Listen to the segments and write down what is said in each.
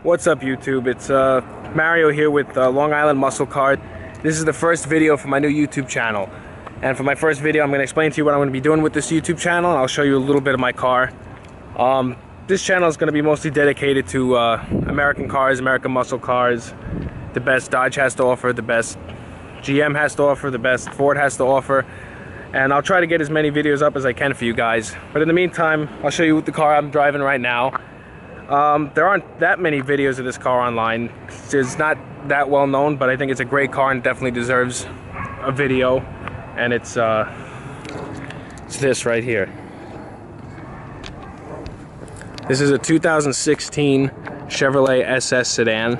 What's up, YouTube? It's Mario here with Long Island Muscle Car. This is the first video for my new YouTube channel. And for my first video, I'm going to explain to you what I'm going to be doing with this YouTube channel, and I'll show you a little bit of my car. This channel is going to be mostly dedicated to American cars, American muscle cars, the best Dodge has to offer, the best GM has to offer, the best Ford has to offer. And I'll try to get as many videos up as I can for you guys. But in the meantime, I'll show you the car I'm driving right now. There aren't that many videos of this car online. It's not that well known, but I think it's a great car and definitely deserves a video. And it's this right here. This is a 2016 Chevrolet SS Sedan.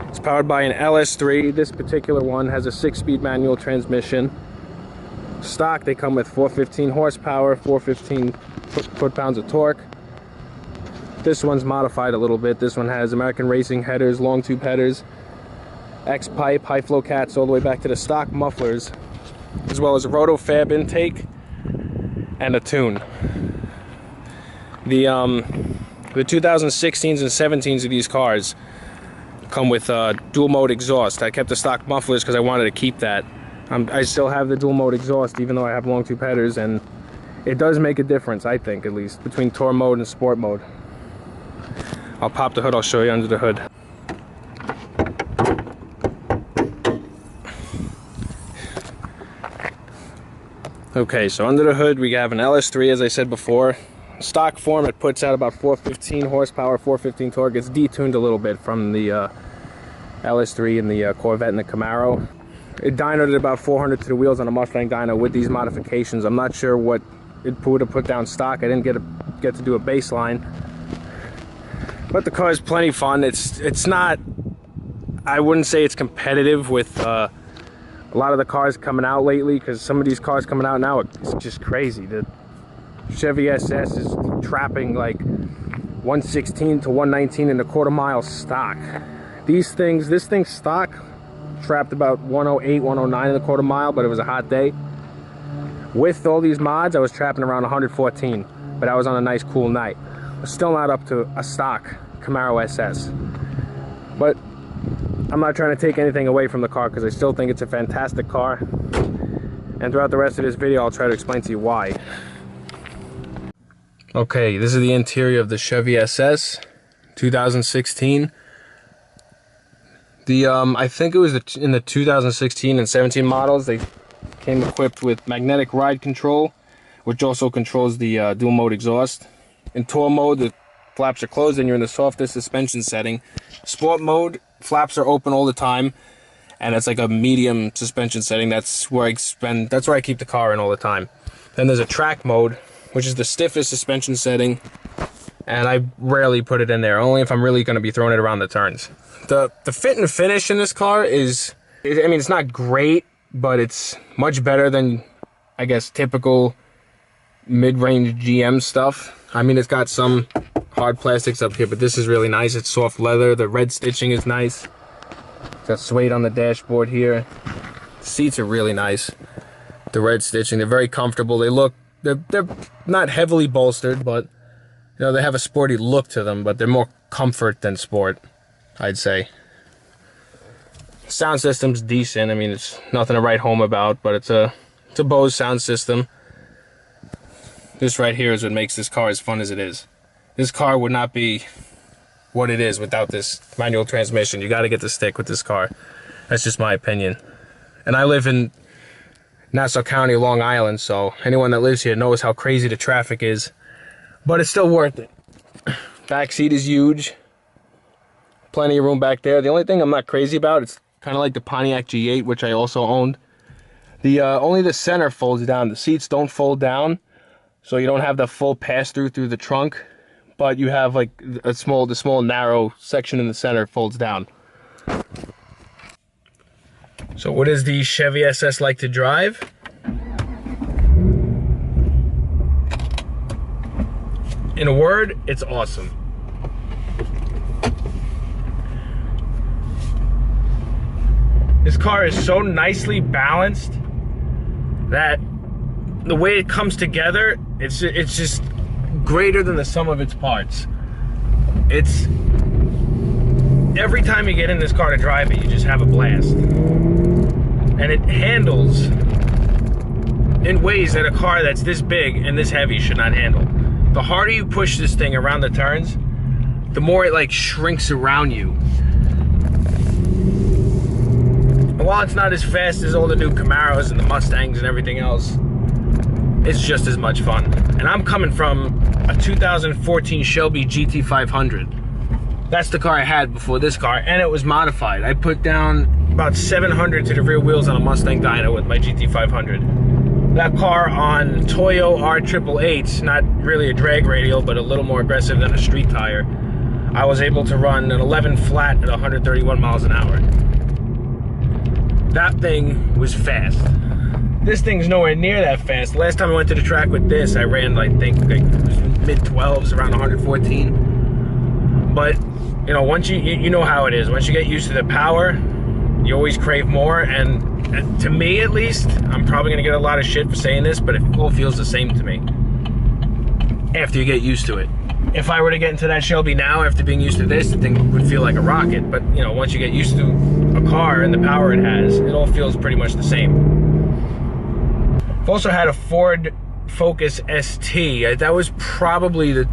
It's powered by an LS3. This particular one has a 6-speed manual transmission. Stock, they come with 415 horsepower, 415 foot-pounds of torque. This one's modified a little bit. This one has American Racing headers, long tube headers, X-pipe, high flow cats all the way back to the stock mufflers, as well as a Roto-fab intake and a tune. The 2016s and 17s of these cars come with dual mode exhaust. I kept the stock mufflers because I wanted to keep that. I still have the dual mode exhaust even though I have long tube headers, and it does make a difference, I think, at least, between tour mode and sport mode. I'll pop the hood, I'll show you under the hood. Okay, so under the hood we have an LS3, as I said before. Stock form, it puts out about 415 horsepower, 415 torque. It's detuned a little bit from the LS3 and the Corvette and the Camaro. It dynoed at about 400 to the wheels on a Mustang dyno with these modifications. I'm not sure what it would have put down stock. I didn't get to do a baseline. But the car is plenty fun. It's not, I wouldn't say it's competitive with a lot of the cars coming out lately, because some of these cars coming out now, it's just crazy. The Chevy SS is trapping like 116 to 119 in a quarter-mile stock. This thing's stock trapped about 108, 109 in a quarter-mile, but it was a hot day. With all these mods, I was trapping around 114, but I was on a nice cool night. Still not up to a stock Camaro SS, but I'm not trying to take anything away from the car because I still think it's a fantastic car, and throughout the rest of this video I'll try to explain to you why. Okay, this is the interior of the Chevy SS 2016. I think it was in the 2016 and 17 models, they came equipped with magnetic ride control, which also controls the dual mode exhaust. In tour mode, the flaps are closed and you're in the softest suspension setting. Sport mode, flaps are open all the time, and it's like a medium suspension setting. That's where I keep the car in all the time. Then there's a track mode, which is the stiffest suspension setting, and I rarely put it in there, only if I'm really going to be throwing it around the turns. The fit and finish in this car is, I mean, it's not great, but it's much better than, I guess, typical mid-range GM stuff. I mean, it's got some hard plastics up here, but this is really nice. It's soft leather. The red stitching is nice. It's got suede on the dashboard here. The seats are really nice. The red stitching, they're very comfortable. They're not heavily bolstered, but you know, they have a sporty look to them, but they're more comfort than sport, I'd say. Sound system's decent. I mean, it's nothing to write home about, but it's a Bose sound system. This right here is what makes this car as fun as it is. This car would not be what it is without this manual transmission. You got to get the stick with this car. That's just my opinion. And I live in Nassau County, Long Island, so anyone that lives here knows how crazy the traffic is. But it's still worth it. Back seat is huge. Plenty of room back there. The only thing I'm not crazy about, it's kind of like the Pontiac G8, which I also owned. Only the center folds down. The seats don't fold down, so you don't have the full pass-through through the trunk, but you have like the small narrow section in the center folds down. So what is the Chevy SS like to drive? In a word, it's awesome. This car is so nicely balanced that the way it comes together, it's just greater than the sum of its parts. It's every time you get in this car to drive it, you just have a blast. And it handles in ways that a car that's this big and this heavy should not handle. The harder you push this thing around the turns, the more it like shrinks around you. And while it's not as fast as all the new Camaros and the Mustangs and everything else, it's just as much fun. And I'm coming from a 2014 Shelby GT500. That's the car I had before this car, and it was modified. I put down about 700 to the rear wheels on a Mustang dyno with my GT500. That car on Toyo R888, not really a drag radial, but a little more aggressive than a street tire, I was able to run an 11 flat at 131 miles an hour. That thing was fast. This thing's nowhere near that fast. Last time I went to the track with this, I ran, I think, like mid-12s, around 114. But, you know, once you know how it is. Once you get used to the power, you always crave more. And to me, at least, I'm probably gonna get a lot of shit for saying this, but it all feels the same to me after you get used to it. If I were to get into that Shelby now, after being used to this, the thing would feel like a rocket. But, you know, once you get used to a car and the power it has, it all feels pretty much the same. I've also had a Ford Focus ST. That was probably the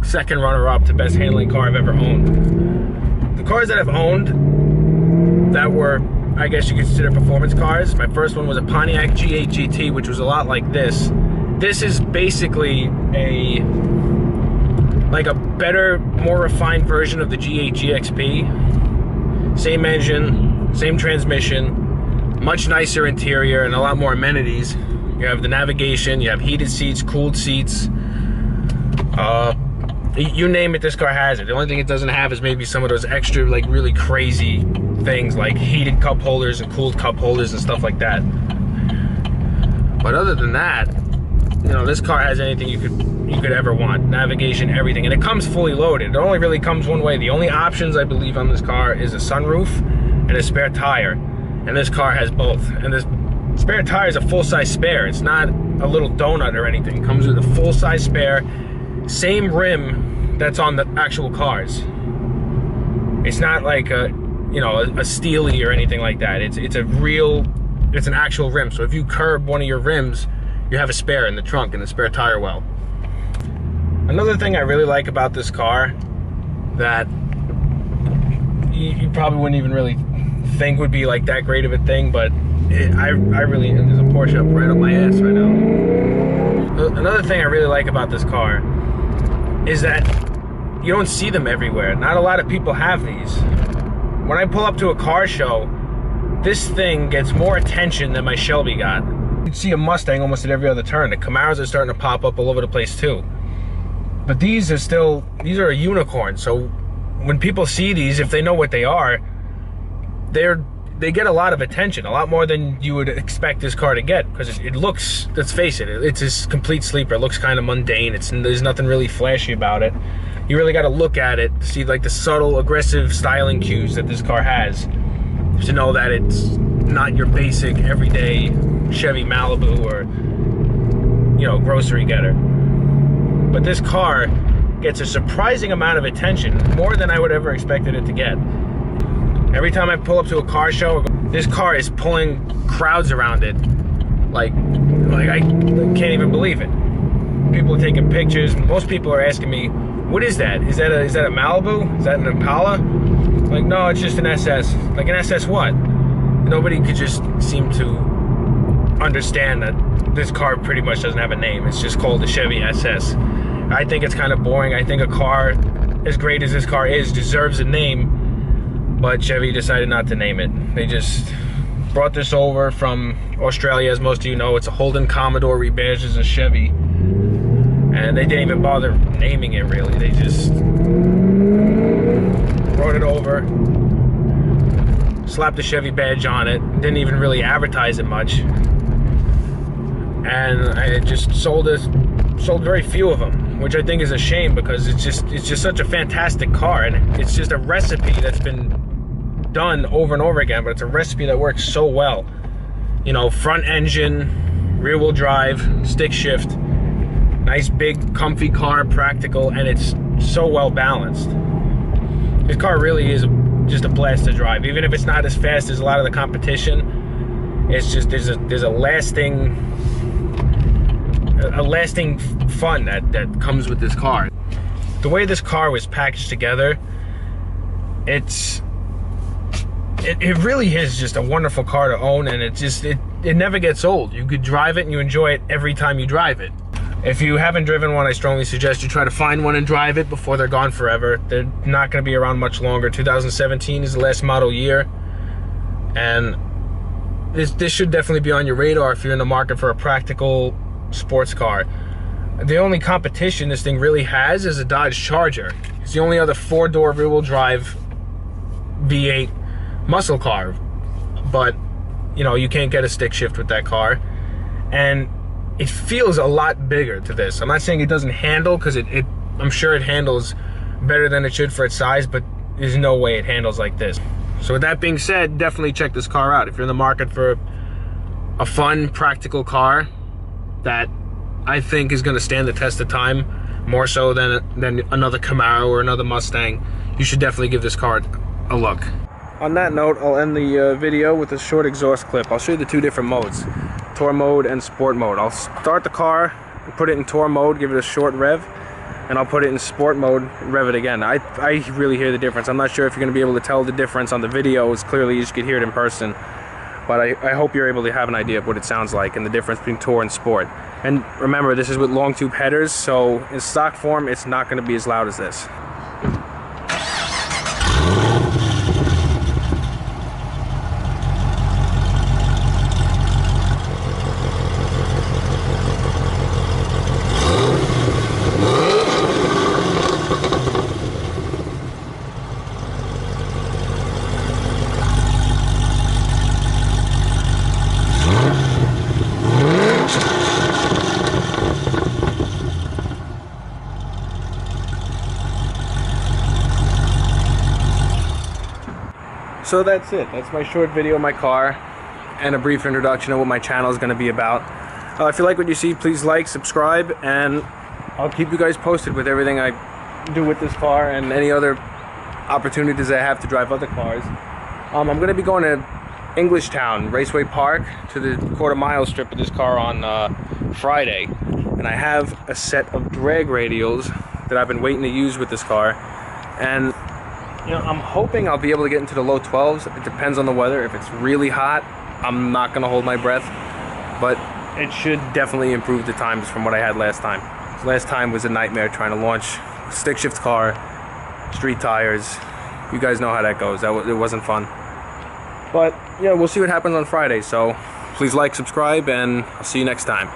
second runner-up to best handling car I've ever owned. The cars that I've owned that were, I guess you could consider performance cars, my first one was a Pontiac G8 GT, which was a lot like this. This is basically like a better, more refined version of the G8 GXP. Same engine, same transmission, much nicer interior, and a lot more amenities. You have the navigation, you have heated seats, cooled seats. You name it, this car has it. The only thing it doesn't have is maybe some of those extra, like, really crazy things like heated cup holders and cooled cup holders and stuff like that. But other than that, you know, this car has anything you could ever want. Navigation, everything. And it comes fully loaded. It only really comes one way. The only options, I believe, on this car is a sunroof and a spare tire. And this car has both. And this spare tire is a full-size spare. It's not a little donut or anything. It comes with a full-size spare. Same rim that's on the actual cars. It's not like a, you know, a steely or anything like that. It's an actual rim. So if you curb one of your rims, you have a spare in the trunk and a spare tire well. Another thing I really like about this car that you probably wouldn't even really think would be like that great of a thing, but I really, there's a Porsche up right on my ass right now. Another thing I really like about this car is that you don't see them everywhere. Not a lot of people have these. When I pull up to a car show, this thing gets more attention than my Shelby got. You'd see a Mustang almost at every other turn. The Camaros are starting to pop up all over the place too. But these are a unicorn. So when people see these, if they know what they are, they get a lot of attention, a lot more than you would expect this car to get, because it looks, let's face it, it's a complete sleeper. It looks kind of mundane. There's nothing really flashy about it. You really got to look at it to see like the subtle, aggressive styling cues that this car has, to know that it's not your basic, everyday Chevy Malibu or, you know, grocery getter. But this car gets a surprising amount of attention, more than I would ever expected it to get. Every time I pull up to a car show, this car is pulling crowds around it. Like I can't even believe it. People are taking pictures. Most people are asking me, what is that? Is that a Malibu? Is that an Impala? Like, no, it's just an SS. Like, an SS what? Nobody could just seem to understand that this car pretty much doesn't have a name. It's just called the Chevy SS. I think it's kind of boring. I think a car as great as this car is deserves a name, but Chevy decided not to name it. They just brought this over from Australia. As most of you know, it's a Holden Commodore rebadged as a Chevy, and they didn't even bother naming it really. They just brought it over, slapped the Chevy badge on it, didn't even really advertise it much, and I just sold very few of them, which I think is a shame, because it's just such a fantastic car, and it's just a recipe that's been done over and over again, but it's a recipe that works so well. You know, front engine, rear wheel drive, stick shift, nice big comfy car, practical, and it's so well balanced. This car really is just a blast to drive. Even if it's not as fast as a lot of the competition, it's just there's a lasting fun that comes with this car. The way this car was packaged together, it really is just a wonderful car to own, and it never gets old. You could drive it and you enjoy it every time you drive it. If you haven't driven one, I strongly suggest you try to find one and drive it before they're gone forever. They're not going to be around much longer. 2017 is the last model year, and this should definitely be on your radar if you're in the market for a practical sports car. The only competition this thing really has is a Dodge Charger. It's the only other four-door rear-wheel drive V8 muscle car, but you know, you can't get a stick shift with that car, and it feels a lot bigger to this. I'm not saying it doesn't handle, because I'm sure it handles better than it should for its size, but there's no way it handles like this. So with that being said, definitely check this car out if you're in the market for a fun, practical car that I think is going to stand the test of time, more so than another Camaro or another Mustang. You should definitely give this car a look. On that note, I'll end the video with a short exhaust clip. I'll show you the two different modes, Tour mode and Sport mode. I'll start the car, put it in Tour mode, give it a short rev, and I'll put it in Sport mode and rev it again. I really hear the difference. I'm not sure if you're going to be able to tell the difference on the video as clearly as you could hear it in person, but I hope you're able to have an idea of what it sounds like and the difference between Tour and Sport. And remember, this is with long tube headers, so in stock form, it's not going to be as loud as this. So that's it. That's my short video of my car and a brief introduction of what my channel is going to be about. If you like what you see, please like, subscribe, and I'll keep you guys posted with everything I do with this car and any other opportunities I have to drive other cars. I'm going to be going to Englishtown, Raceway Park, to the quarter-mile strip of this car on Friday. And I have a set of drag radials that I've been waiting to use with this car. And you know, I'm hoping I'll be able to get into the low 12s. It depends on the weather. If it's really hot, I'm not going to hold my breath. But it should definitely improve the times from what I had last time. Last time was a nightmare trying to launch a stick shift car, street tires. You guys know how that goes. It wasn't fun. But yeah, we'll see what happens on Friday. So please like, subscribe, and I'll see you next time.